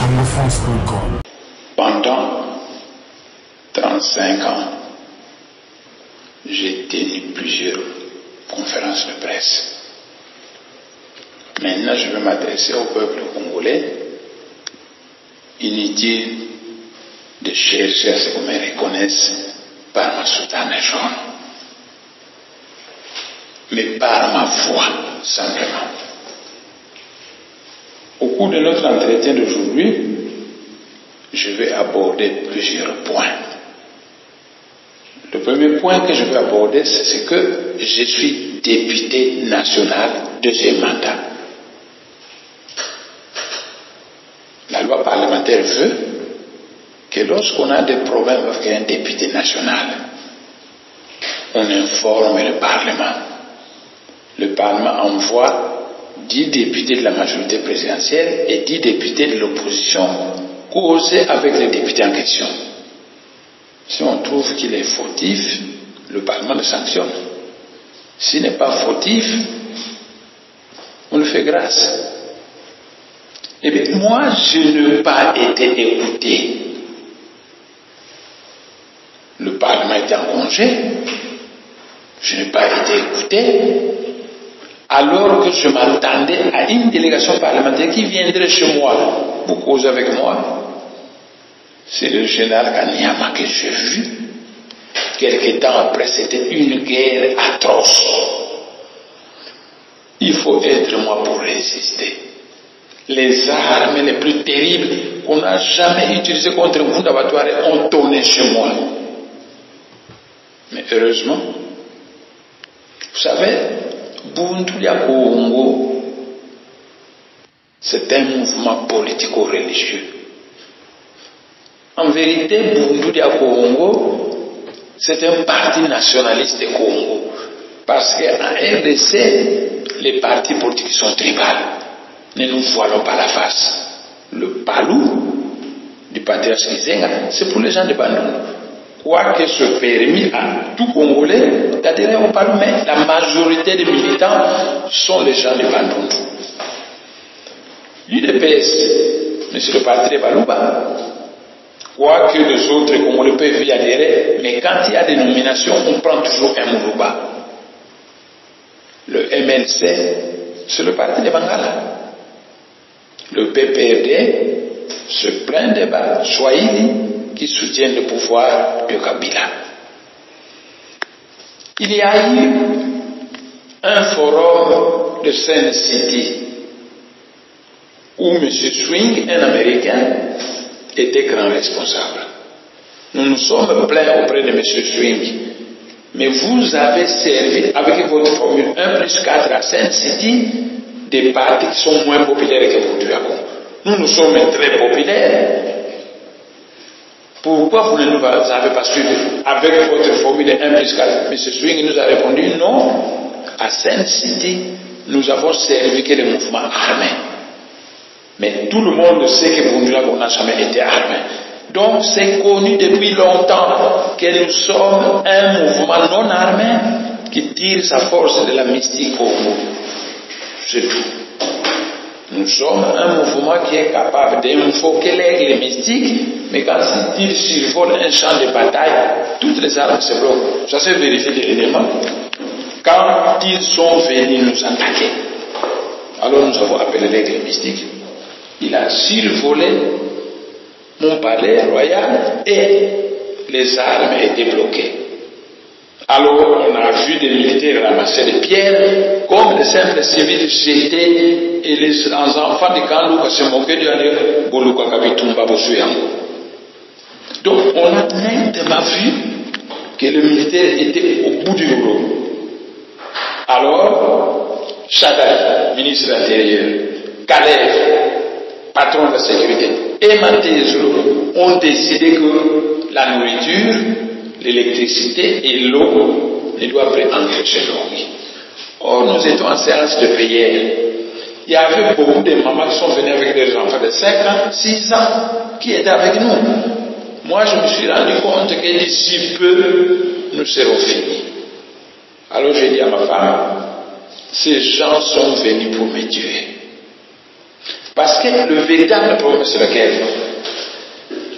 congofrance.com. Pendant 35 ans, j'ai tenu plusieurs conférences de presse. Maintenant, je vais m'adresser au peuple congolais. Inutile de chercher à ce qu'on me reconnaisse par ma soutane jaune, mais par ma voix, simplement. Au cours de notre entretien d'aujourd'hui, je vais aborder plusieurs points. Le premier point que je vais aborder, c'est que je suis député national deuxième mandat. La loi parlementaire veut que lorsqu'on a des problèmes avec un député national, on informe le Parlement. Le Parlement envoie 10 députés de la majorité présidentielle et 10 députés de l'opposition causer avec les députés en question. Si on trouve qu'il est fautif, le Parlement le sanctionne. S'il n'est pas fautif, on le fait grâce. Eh bien, moi, je n'ai pas été écouté. Le Parlement était en congé. Je n'ai pas été écouté. Alors que je m'attendais à une délégation parlementaire qui viendrait chez moi pour causer avec moi. C'est le général Kanyama que j'ai vu. Quelque temps après, c'était une guerre atroce. Il faut être moi pour résister. Les armes les plus terribles qu'on n'a jamais utilisées contre un d'abattoir ont tourné chez moi. Mais heureusement, vous savez, Bundulia Congo, c'est un mouvement politico-religieux. En vérité, Bundulia Congo, c'est un parti nationaliste du Congo. Parce qu'en RDC, les partis politiques sont tribales. Ne nous voilons pas la face. Le palou du patriarche Kizenga, c'est pour les gens de Bandundu. Quoique ce permis à tout Congolais d'adhérer au palou, mais la majorité des militants sont les gens de Bandundu. L'UDPS, mais c'est le parti de Balouba. Quoique les autres Congolais peuvent y adhérer, mais quand il y a des nominations, on prend toujours un Mourouba. Le MLC, c'est le parti de Bangala. Le PPRD se plaint des Swahili qui soutiennent le pouvoir de Kabila. Il y a eu un forum de Sun City où M. Swing, un Américain, était grand responsable. Nous nous sommes plaints auprès de M. Swing. Mais vous avez servi avec votre formule 1+4 à Sun City des partis qui sont moins populaires que vous. Nous sommes très populaires. Pourquoi vous ne nous avez pas suivi avec votre formule 1+4? M. Swing nous a répondu non. À Sun City, nous avons servi que les mouvements armés. Mais tout le monde sait que Bundula n'a jamais été armé. Donc c'est connu depuis longtemps que nous sommes un mouvement non armé qui tire sa force de la mystique Congo. C'est tout. Nous sommes un mouvement qui est capable d'invoquer les mystiques, mais quand il survole un champ de bataille, toutes les armes se bloquent. Ça s'est vérifié dernièrement. Quand ils sont venus nous attaquer, alors nous avons appelé les mystiques. Il a survolé mon palais royal et les armes étaient bloquées. Alors on a vu des militaires ramasser des pierres comme des simples civils jetés et les enfants de Kanlouka se moquaient de aller Boluka Kabitumba Bosuyango. Donc on a nettement vu que le militaire était au bout du rouleau. Alors Chadal, ministre de l'Intérieur, Kalev, patron de la sécurité, et Matezolo ont décidé que la nourriture, l'électricité et l'eau ne doivent plus entrer chez nous. Or, nous étions en séance de prière. Il y avait beaucoup de mamans qui sont venues avec des enfants de 5 ans, 6 ans, qui étaient avec nous. Moi, je me suis rendu compte que d'ici peu, nous serons finis. Alors, j'ai dit à ma femme, ces gens sont venus pour me tuer. Parce que le véritable problème, c'est lequel?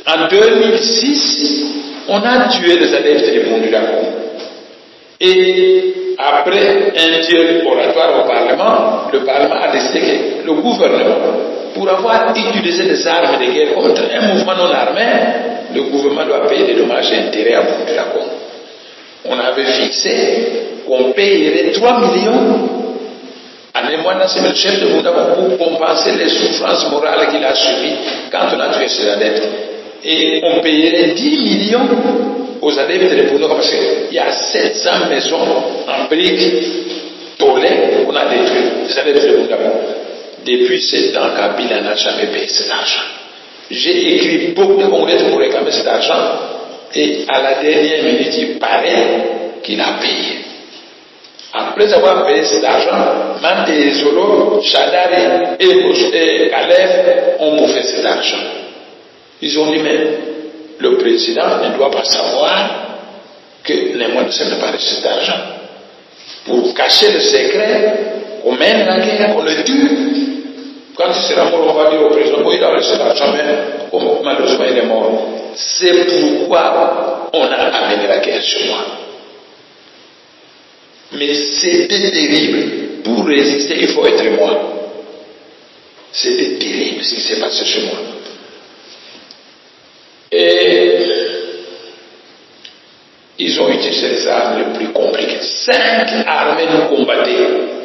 En 2006, on a tué les adeptes du Bundu Dakongo. Et après un dialogue oratoire au Parlement, le Parlement a décidé que le gouvernement, pour avoir utilisé des armes de guerre contre un mouvement non armé, le gouvernement doit payer des dommages et intérêts à Bundu Dakongo. On avait fixé qu'on payerait 3 millions à Némoine, c'est le chef de Bundu Dakongo pour compenser les souffrances morales qu'il a subies quand on a tué ses adeptes. Et on payerait 10 millions aux adeptes de Bundu Dakongo parce qu'il y a 700 maisons en briques tolées qu'on a détruites, les adeptes de Bundu Dakongo. Depuis 7 ans, Kabila n'a jamais payé cet argent. J'ai écrit beaucoup de Congolais pour réclamer cet argent et à la dernière minute, il paraît qu'il a payé. Après avoir payé cet argent, Mante et Zolo, Chadari et Caleb ont bouffé cet argent. Ils ont dit, mais le président ne doit pas savoir que les mois ne savent pas de cet argent. Pour cacher le secret, on mène la guerre, on le tue. Quand il sera mort, on va dire au président, il a reçu l'argent, mais malheureusement il est mort. C'est pourquoi on a amené la guerre sur moi. Mais c'était terrible. Pour résister, il faut être moi. C'était terrible ce qui s'est passé chez moi. Et ils ont utilisé les armes les plus compliquées. 5 armées nous combattaient.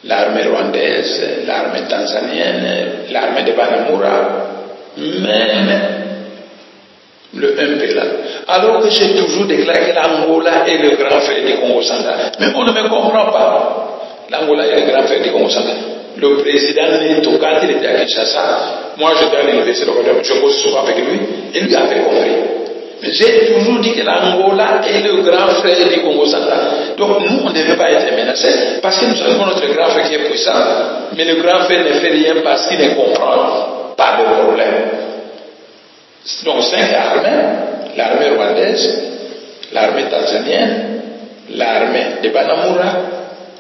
L'armée rwandaise, l'armée tanzanienne, l'armée de Banamura, même le MPLA. Alors que j'ai toujours déclaré que l'Angola est le grand frère du Congo central. Mais on ne me comprend pas. L'Angola est le grand frère du Congo central. Le président Neto, quand il était à Kinshasa, moi j'étais à l'université, je bosse souvent avec lui, et lui avait compris. Mais j'ai toujours dit que l'Angola est le grand frère du Congo central. Donc nous, on ne devait pas être menacés, parce que nous avons notre grand frère qui est puissant, mais le grand frère ne fait rien parce qu'il ne comprend pas le problème. Donc 5 armées, l'armée rwandaise, l'armée tanzanienne, l'armée de Banamura,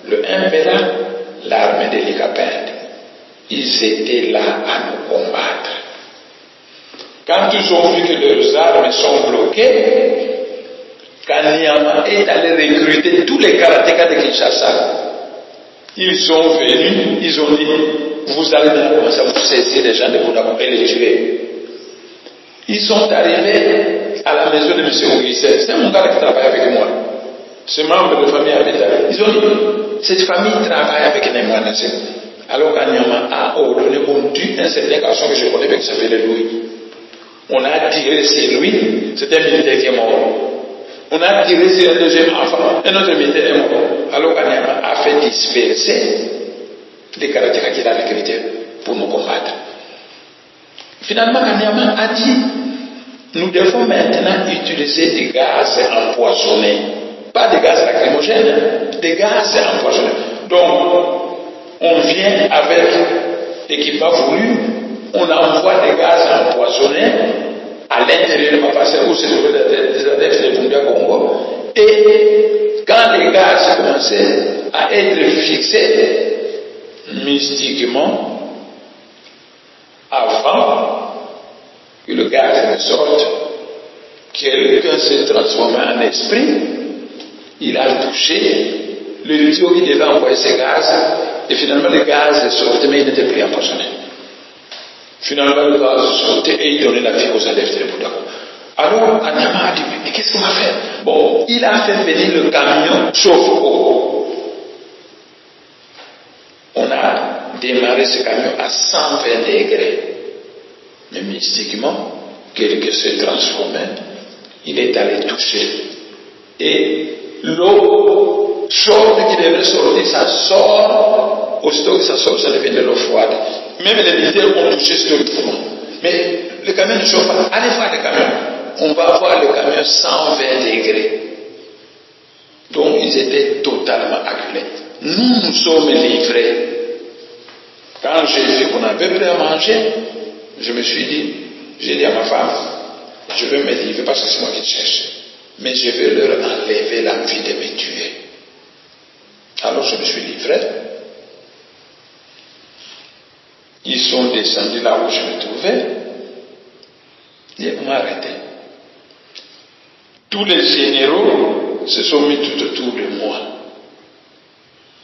le MPLA, l'armée de Likapende. Ils étaient là à nous combattre. Quand ils ont vu que leurs armes sont bloquées, Kanyama est allé recruter tous les karatékas de Kinshasa. Ils sont venus, ils ont dit, vous allez commencer à vous saisir les gens de Bundu Dakongo et les tuer. Ils sont arrivés à la maison de M. Ougissel. C'est mon gars qui travaille avec moi. C'est membre de famille habitable. Ils ont dit, cette famille travaille avec les Mwanase. Alors Kanyama a ordonné qu'on tue un certain garçon que je connais qui s'appelle Louis. On a tiré sur lui, c'était un militaire qui est mort. On a tiré sur un deuxième enfant, un autre militaire est mort. Alors Kanyama a fait disperser les karatékas qu'il a recrutés pour nous combattre. Finalement, Kanyama a dit, nous devons maintenant utiliser des gaz empoisonnés. Pas des gaz lacrymogènes, des gaz empoisonnés. Donc, on vient avec l'équipement voulu, on envoie des gaz empoisonnés à l'intérieur de ma parcelle où se trouvent des adeptes de Bundu Dakongo. Et quand les gaz commençaient à être fixés mystiquement, avant que le gaz ne sorte, quelqu'un s'est transformé en esprit, il a touché le tuyau qui devait envoyer ces gaz, et finalement le gaz sortait, mais il n'était plus empoisonné. Finalement le gaz sortait et il donnait la vie aux adeptes de Bundu Dakongo. Alors Kanyama a dit, mais qu'est-ce qu'on va faire? Bon, il a fait venir le camion chauffe-eau. On a démarré ce camion à 120 degrés. Mais mystiquement, quelqu'un s'est transformé, il est allé toucher. Et l'eau chaude qui devait sortir, ça sort, aussitôt que ça sort, ça devient de l'eau froide. Même les militaires ont touché ce mouvement. Mais le camion ne chauffe pas. Allez voir le camion. On va voir le camion 120 degrés. Donc ils étaient totalement acculés. Nous sommes livrés. Quand j'ai vu qu'on avait plus à manger, je me suis dit, j'ai dit à ma femme, je vais me livrer parce que c'est moi qui te cherche. Mais je vais leur enlever l'envie de me tuer. Alors je me suis livré. Ils sont descendus là où je me trouvais. Et on m'a arrêté. Tous les généraux se sont mis tout autour de moi.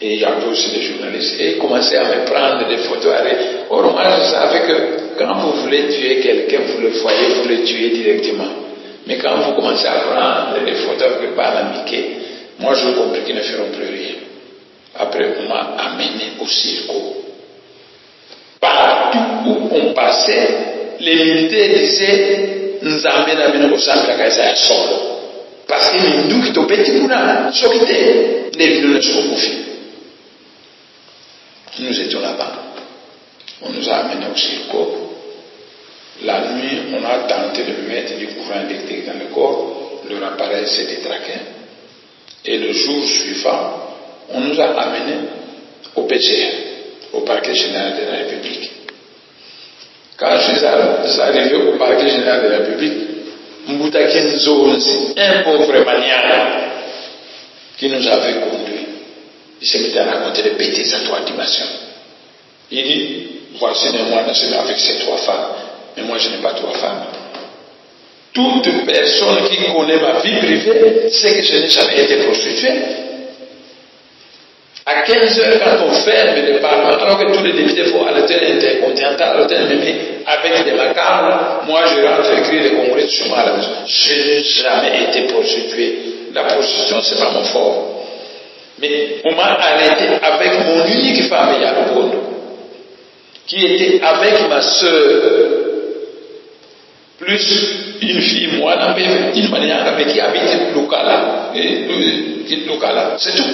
Et il y avait aussi des journalistes. Et ils commençaient à me prendre des photos. Or, moi, je savais que quand vous voulez tuer quelqu'un, vous le voyez, vous le tuez directement. Mais quand vous commencez à prendre des photos que par l'amitié, moi, je compris qu'ils ne feront plus rien. Après, on m'a amené au circo. Partout où on passait, les militaires disaient, nous amènent au centre de Kaisa solo. Parce que nous qui sommes petits pour nous, sortez, les nous ne sont confiés. Nous étions là-bas. On nous a amenés au circo. La nuit, on a tenté de mettre du courant électrique dans le corps. Leur appareil s'est détraqué. Et le jour suivant, on nous a amenés au PGR, au parquet général de la République. Quand je suis arrivé au parquet général de la République, Mbutakin Zonzi, un pauvre manière qui nous avait conduits, il s'est mis à raconter des bêtises à 3 dimensions. Il dit, voici des mois nationaux avec ces 3 femmes, mais moi je n'ai pas 3 femmes. Toute personne qui connaît ma vie privée sait que je n'ai jamais été prostituée. À 15 heures, quand on ferme le Parlement, alors que tous les députés vont à l'hôtel intercontinental, à l'hôtel Mémé, avec des macabre, moi je rentre écrire les congrès sur moi à la maison. Je n'ai jamais été prostituée. La prostitution, c'est pas mon fort. Mais on m'a arrêté avec mon unique femme, Yakobondo, qui était avec ma soeur, plus une fille, moi, une manière avec qui habite Lukala, c'est tout.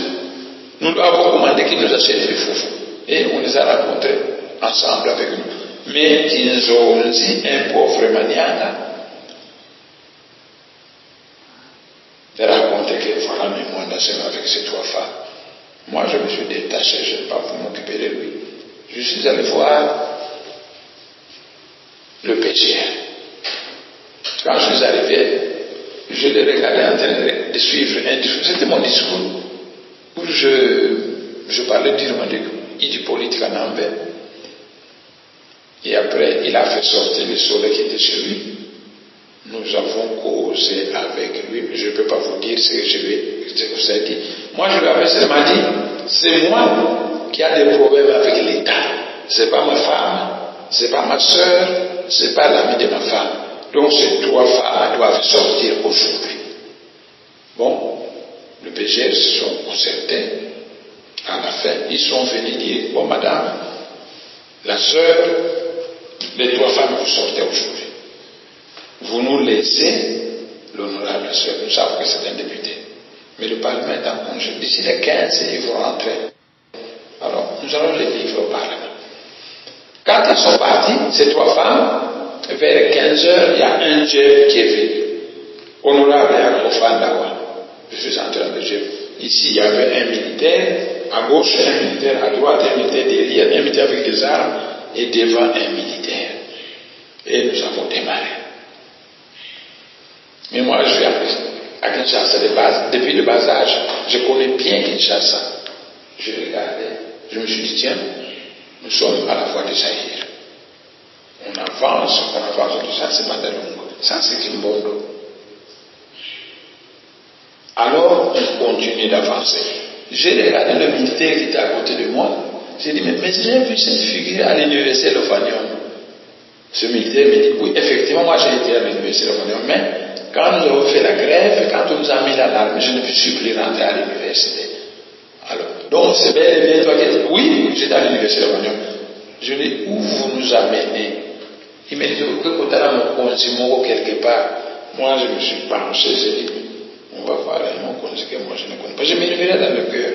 Nous lui avons commandé qu'il nous achète des foufous. Et on les a rencontrés ensemble avec nous. Mais ils ont dit un pauvre maniaque de raconter que voilà mes mois nationaux avec ces 3 femmes. Moi je me suis détaché, je n'ai pas pu m'occuper de lui. Je suis allé voir le PGR. Quand je suis arrivé, je l'ai regardé en train de suivre un discours. C'était mon discours où je parlais du politique en envers. Et après, il a fait sortir le soleil qui était chez lui. Nous avons causé avec lui. Je ne peux pas vous dire ce que vous avez dit. Moi, je lui avais seulement dit, c'est moi qui a des problèmes avec l'État. Ce n'est pas ma femme, ce n'est pas ma soeur, ce n'est pas l'ami de ma femme. Donc ces 3 femmes doivent sortir aujourd'hui. Bon, le PGR se sont concertés. À la fin, ils sont venus dire, bon madame, la sœur, les 3 femmes vous sortez aujourd'hui. Vous nous laissez l'honorable sœur, nous savons que c'est un député. Mais le Parlement est en congé. D'ici les 15, ils vont rentrer. Alors, nous allons les livrer au Parlement. Quand ils sont partis, ces 3 femmes, vers 15 heures, il y a un jet qui est venu. Honorable Yakofan Dawa. Je suis en train de dire. Ici, il y avait un militaire, à gauche, un militaire, à droite, un militaire derrière, un militaire avec des armes, et devant un militaire. Et nous avons démarré. Mais moi, je suis à Kinshasa depuis le bas âge. Je connais bien Kinshasa. Je regardais. Je me suis dit, tiens, nous sommes à la voie de Zaïre. On avance du Sans Mandalungu, sans Kimbondo. Alors, on continue d'avancer. J'ai regardé le militaire qui était à côté de moi. J'ai dit, mais j'ai vu cette figure à l'université de Lofanium. Ce militaire me dit, oui, effectivement, moi j'ai été à l'université de Lofanium, mais quand nous avons fait la grève, quand on nous a mis l'alarme, je ne suis plus rentré à l'université. Alors, donc c'est bel et bien toi qui dis, oui, j'étais à l'université de Lofanium. Je lui dis, où vous nous amenez? Il me dit, que quand on a mon consumero quelque part, moi je me suis penché, j'ai dit, on va voir mon conseil que moi je ne connais pas. Je m'éleverai dans le cœur.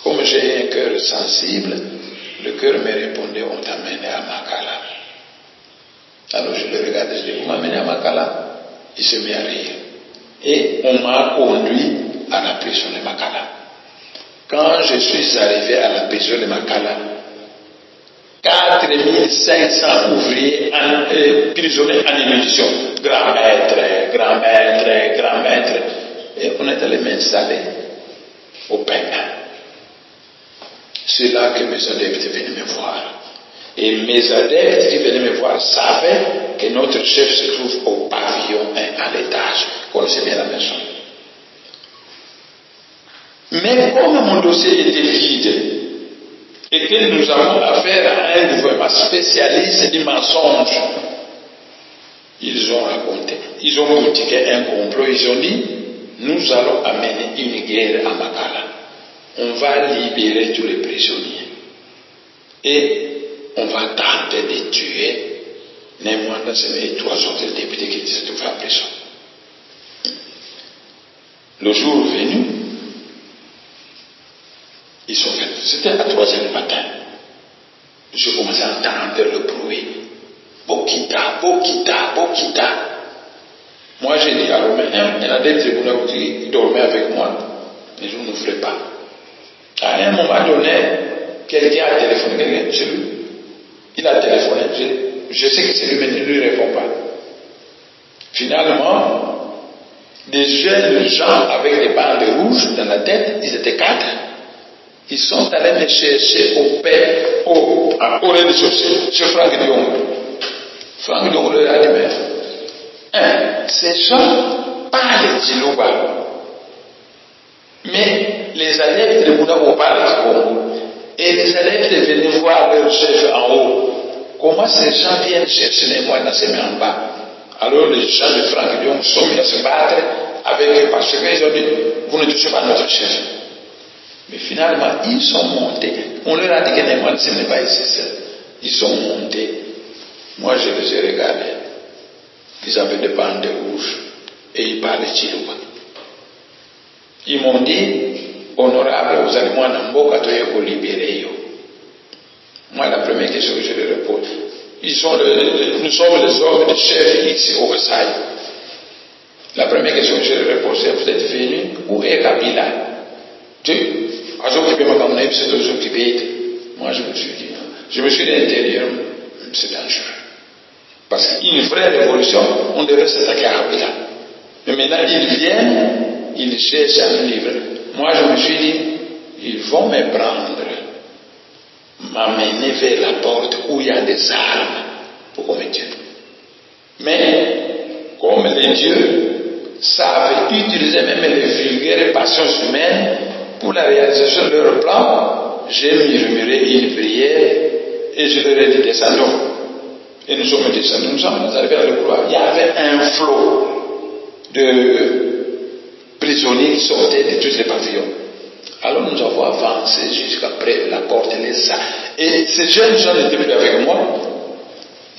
Comme j'ai un cœur sensible, le cœur me répondait, on t'a amené à Makala. Alors je le regardais, je dis, vous m'amenez à Makala? Il se met à rire. Et on m'a conduit à la prison de Makala. Quand je suis arrivé à la prison de Makala, 4500 ouvriers prisonniers en émission. Grand maître. Et on est allé m'installer au Pénin. C'est là que mes adeptes venaient me voir. Et mes adeptes qui venaient me voir savaient que notre chef se trouve au pavillon 1 à l'étage. Connaissez bien la maison. Mais comme mon dossier était vide et que nous avons affaire à un gouvernement spécialiste du mensonge, ils ont raconté, ils ont critiqué un complot, ils ont dit, nous allons amener une guerre à Makala. On va libérer tous les prisonniers. Et on va tenter de tuer Némouana et 3 autres députés qui se trouvaient en prison. Le jour venu, ils sont venus. C'était à 3h du matin. Je commençais à entendre le bruit. Bokita, Bokita, Bokita. Moi, j'ai dit à Romain, il y en a des tribunaux qui dormaient avec moi, mais je n'ouvrais pas. À un moment donné, quelqu'un a téléphoné, quelqu'un chez lui. Il a téléphoné, je sais que c'est lui, mais il ne lui répond pas. Finalement, des jeunes gens avec des bandes rouges dans la tête, ils étaient 4. Ils sont allés me chercher au rez-de-chaussée, chez Franck Dion. Franck Dion leur a dit, mais ces gens parlent Djilouba. Mais les adeptes de Bouddha parlent Congo. Et les adeptes venaient voir leur chef en haut. Comment ces gens viennent chercher les moines se mettre en bas? Alors les gens de Franck Dion sont mis à se battre avec eux parce qu'ils ont dit, vous ne touchez pas notre chef. Mais finalement, ils sont montés. On leur a dit que les moines ce n'est pas ici. Ils sont montés. Moi, je les ai regardés. Ils avaient des bandes rouges et ils parlaient Chilouba. Ils m'ont dit, honorable, vous allez moi Namboka Toyeko libérer. Moi, la première question que je leur repose, nous sommes les hommes de chef ici au Versailles. La première question que je leur repose, c'est vous êtes venus, où est Kabila? Moi, je me suis dit l'intérieur, c'est dangereux. Parce qu'une vraie révolution, on devrait s'attaquer à Kabila. Mais maintenant, ils viennent, ils cherchent à me livrer. Moi, je me suis dit, ils vont me prendre, m'amener vers la porte où il y a des armes pour me tuer. Mais, comme les dieux savent utiliser même les vulgaires passions humaines pour la réalisation de leur plan, j'ai murmuré une prière et je leur ai dit descendons. Et nous sommes descendus, nous sommes arrivés à le couloir. Il y avait un flot de prisonniers qui sortaient de tous les pavillons. Alors nous avons avancé jusqu'à près de la porte, et ces jeunes gens n'étaient plus avec moi.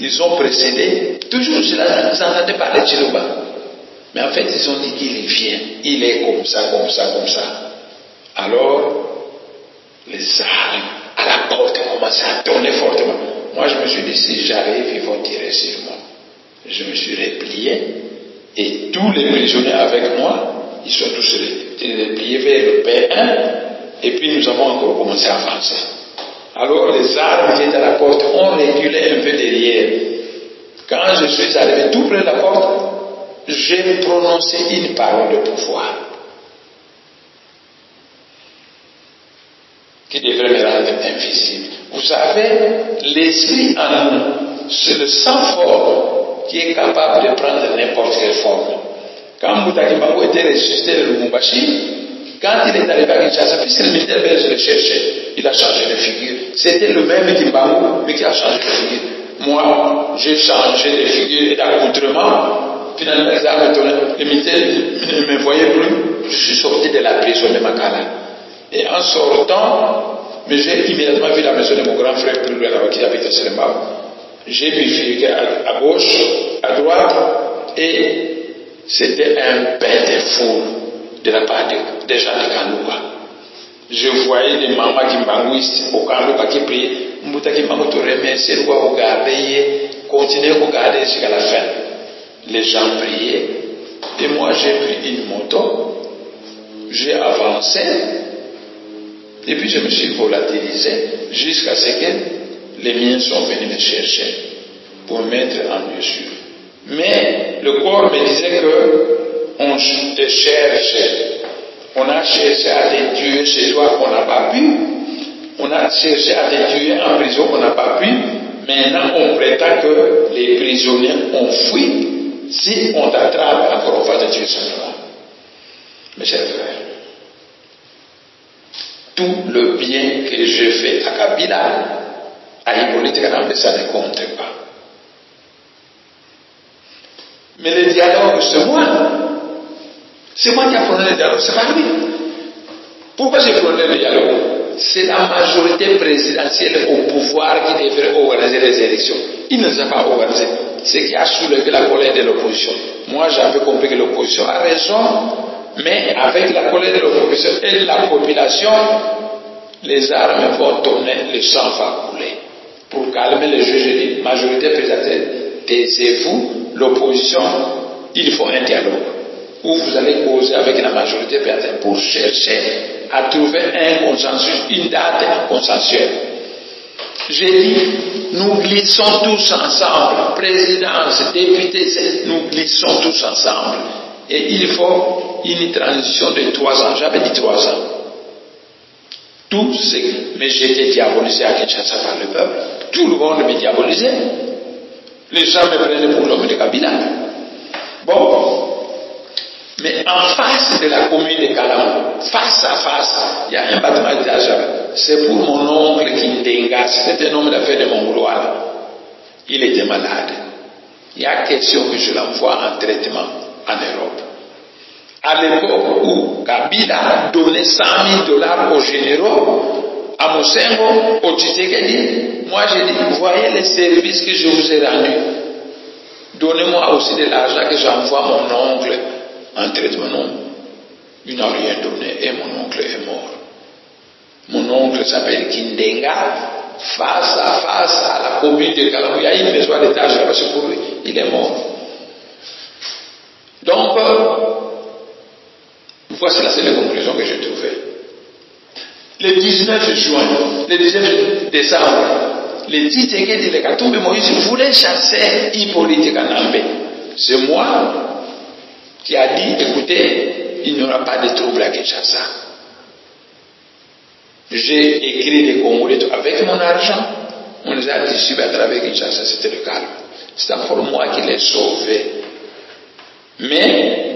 Ils ont précédé. Toujours, je les entendais parler de Chilouba. Mais en fait, ils ont dit qu'il vient. Il est comme ça, comme ça, comme ça. Alors, les armes à la porte commençaient à tourner fortement. Moi, je me suis dit, si j'arrive, ils vont tirer sur moi. Je me suis replié. Et tous les prisonniers avec moi, ils sont tous repliés vers le P1. Et puis, nous avons encore commencé à avancer. Alors, les armes qui étaient à la porte ont reculé un peu derrière. Quand je suis arrivé tout près de la porte, j'ai prononcé une parole de pouvoir qui devrait me rendre invisible. Vous savez, l'esprit en nous, c'est le sang-forme qui est capable de prendre n'importe quelle forme. Quand Moutaki Mbango était ressuscité de Lubumbashi, quand il est arrivé à Kinshasa, puisque le militaire belge le cherchait, il a changé de figure. C'était le même Kimbango, mais qui a changé de figure. Moi, j'ai changé de figure et d'accoutrement. Finalement, les militaires ne me voyaient plus. Je suis sorti de la prison de Makala. Et en sortant, mais j'ai immédiatement vu la maison de mon grand frère plus loin là-bas qui habite à Selembao. J'ai bifurqué à gauche, à droite, et c'était un bain de foule de la part des gens de Kanouba. Je voyais des mamans qui m'anguissent au Kanouba qui priaient. Mbouta qui m'a remercié, il doit regarder, continuer à regarder jusqu'à la fin. Les gens priaient, et moi j'ai pris une moto, j'ai avancé, et puis je me suis volatilisé jusqu'à ce que les miens sont venus me chercher pour me mettre en lieu sûr. Mais le corps me disait qu'on te cherchait. On a cherché à te tuer chez toi, on n'a pas pu. On a cherché à te tuer en prison, on n'a pas pu. Maintenant, on prétend que les prisonniers ont fui. Si on t'attrape, encore on va te tuer simplement. Mes chers frères, tout le bien que j'ai fait à Kabila, à Hippolyte Kanambe, ça ne compte pas. Mais le dialogue, c'est moi. C'est moi qui ai prôné le dialogue, c'est pas lui. Pourquoi j'ai prôné le dialogue? C'est la majorité présidentielle au pouvoir qui devrait organiser les élections. Il ne les a pas organisées. Ce qui a soulevé la colère de l'opposition. Moi, j'avais compris que l'opposition a raison, mais avec la colère de l'opposition et de la population, les armes vont tourner, le sang va couler. Pour calmer les juges, la majorité présidentielle, taisez-vous, l'opposition, il faut un dialogue. Où vous allez causer avec la majorité présidentielle pour chercher à trouver un consensus, une date consensuelle. J'ai dit, nous glissons tous ensemble, présidence, députés, nous glissons tous ensemble. Et il faut une transition de 3 ans. J'avais dit 3 ans. Tout ce mais j'étais diabolisé à Kinshasa par le peuple. Tout le monde me diabolisait. Les gens me prenaient pour l'homme de Kabila. Bon. Mais en face de la commune de Kalamou, face à face, il y a un bâtiment d'étage. C'est pour mon oncle Kindenga. C'était un homme d'affaires de Mongolois. Il était malade. Il y a question que je l'envoie en traitement en Europe. À l'époque où Kabila donnait $100 000 aux généraux, à Mosengo, au Tshisekedi, moi j'ai dit, voyez les services que je vous ai rendus. Donnez-moi aussi de l'argent que j'envoie à mon oncle en traitement. Non, il n'a rien donné et mon oncle est mort. Mon oncle s'appelle Kindenga, face à face à la commune de Kalamou. Il y a une maison d'étage là-bas, c'est pour lui. Il est mort. Donc, voici la seule conclusion que j'ai trouvée. Le 19 juin, le 19 décembre, le Tshisekedi de Katumbi Moïse voulait chasser Hippolyte Kanambe. C'est moi qui a dit, écoutez, il n'y aura pas de trouble à Kinshasa. J'ai écrit des Congolais avec mon argent, on les a distribués à travers Kinshasa, c'était le calme. C'est encore moi qui l'ai sauvé. Mais,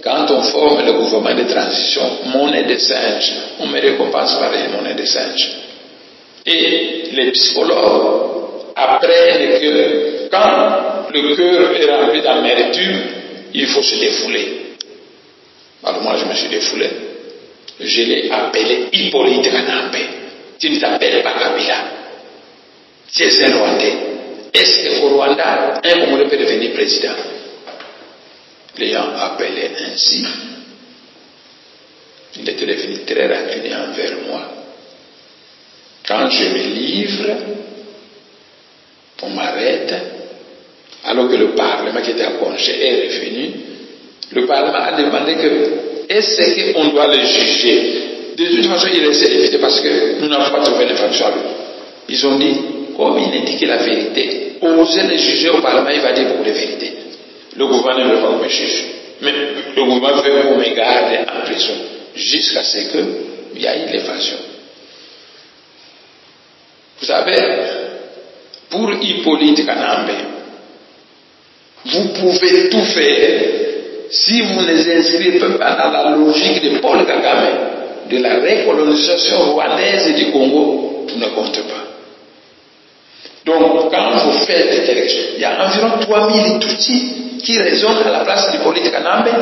quand on forme le gouvernement de transition, monnaie de singe, on me récompense par une monnaie de singe. Et les psychologues apprennent que quand le cœur est rempli d'amertume, il faut se défouler. Alors moi je me suis défoulé. Je l'ai appelé Hippolyte Kanambe. Tu ne t'appelles pas Kabila. Tu es un Rwandais. Est-ce qu'au Rwanda, un Congolais peut devenir président? L'ayant appelé ainsi, il était devenu très rancunier envers moi. Quand je me livre, on m'arrête, alors que le Parlement qui était à congé est revenu. Le Parlement a demandé que, est-ce qu'on doit le juger? De toute façon, il essaie d'éviter parce que nous n'avons pas trouvé l'infraction à lui. Ils ont dit, comme il indiquait la vérité, osez le juger au Parlement, il va dire beaucoup de vérité. Le gouvernement ne veut pas qu'on me juge. Mais le gouvernement veut qu'on me garde en prison jusqu'à ce qu'il y ait une évasion. Vous savez, pour Hippolyte Kanambe, vous pouvez tout faire si vous ne les inscrivez pas dans la logique de Paul Kagame, de la recolonisation rwandaise du Congo, tout ne compte pas. Donc, quand vous faites cette élection, il y a environ 3000 Tutsis qui résonnent à la place d'Hippolyte Kanambe.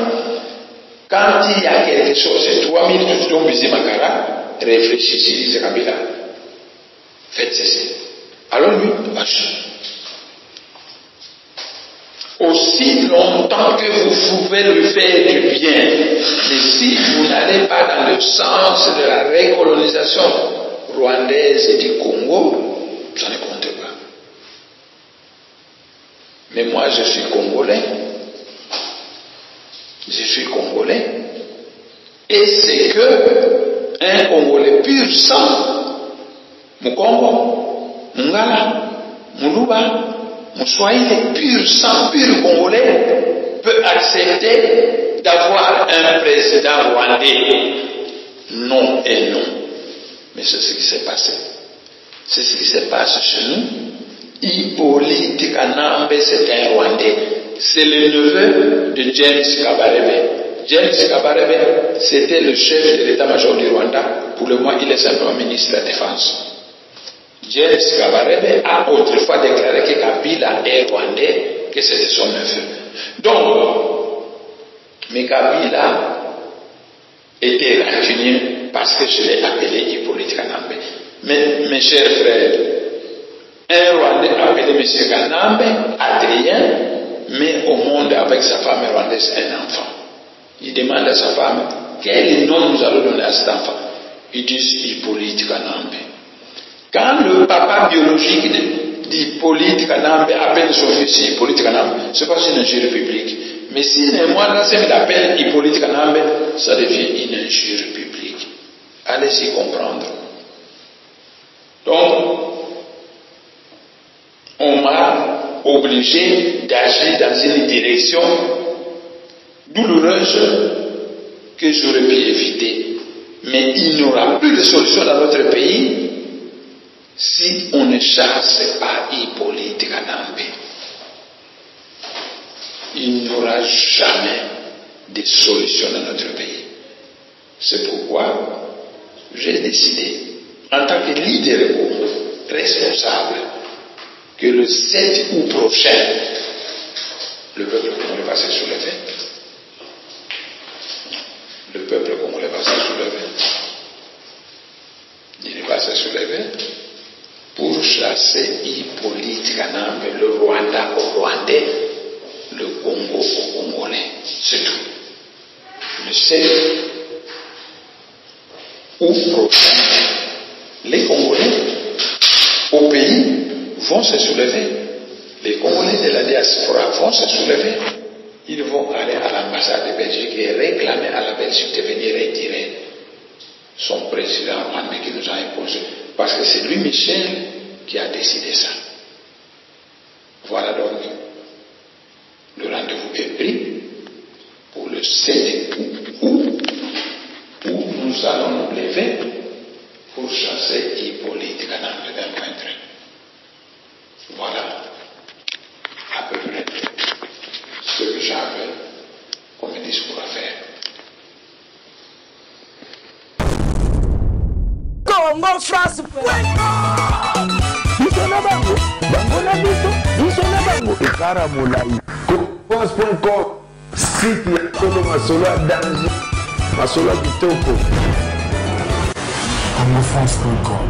Quand il y a quelque chose, c'est 3000 Tutsis dont Bizi Makara, réfléchissez, disait Kabila. Faites ceci. Alors lui, vache. Aussi longtemps que vous pouvez lui faire du bien, mais si vous n'allez pas dans le sens de la recolonisation rwandaise du Congo, ça ne compte pas. Mais moi, je suis Congolais. Je suis Congolais. Et c'est que un Congolais pur sang, Mukongo, Mungala, Muluba, Moussouaïle, pur sang, pur Congolais, peut accepter d'avoir un président rwandais. Non et non. Mais c'est ce qui s'est passé. C'est ce qui se passe chez nous. Hippolyte Kanambe, c'est un Rwandais. C'est le neveu de James Kabarebe. James Kabarebe, c'était le chef de l'état-major du Rwanda. Pour le moment, il est simplement ministre de la Défense. James Kabarebe a autrefois déclaré que Kabila est Rwandais, que c'était son neveu. Donc, mais Kabila était rancunier parce que je l'ai appelé Hippolyte Kanambe. Mais mes chers frères, un Rwandais appelé M. Kanambe, Adrien, mais au monde avec sa femme rwandaise un enfant. Il demande à sa femme, quel nom nous allons donner à cet enfant? Ils disent Hippolyte Kanambe. Quand le papa biologique d'Hippolyte Kanambe appelle son fils Hippolyte Kanambe, c'est pas une injure publique. Mais si les moines l'appellent Hippolyte Kanambe, ça devient une injure publique. Allez-y comprendre. Donc, on m'a obligé d'agir dans une direction douloureuse que j'aurais pu éviter. Mais il n'y aura plus de solution dans notre pays si on ne chasse pas Hippolyte Kanambe. Il n'y aura jamais de solution dans notre pays. C'est pourquoi j'ai décidé, en tant que leader responsable, que le 7 août prochain, le peuple congolais va se soulever. Le peuple congolais va se soulever. Il va se soulever pour chasser Hippolyte Kanambe, le Rwanda au Rwandais, le Congo au Congolais. C'est tout. Le 7 août prochain, les Congolais au pays vont se soulever. Les Congolais de la diaspora vont se soulever. Ils vont aller à l'ambassade de Belgique et réclamer à la Belgique de venir retirer son président rwandais qui nous a imposé. Parce que c'est lui, Michel, qui a décidé ça. Voilà donc, le rendez-vous est pris pour le 7 août où nous allons nous lever pour chasser Hippolyte Kanambe d'un peintre. Voilà à peu près ce que j'avais comme discours à faire. Congo France. France.com, site ya solo masolo ya danger, masolo ya kitoko. CongoFrance.com.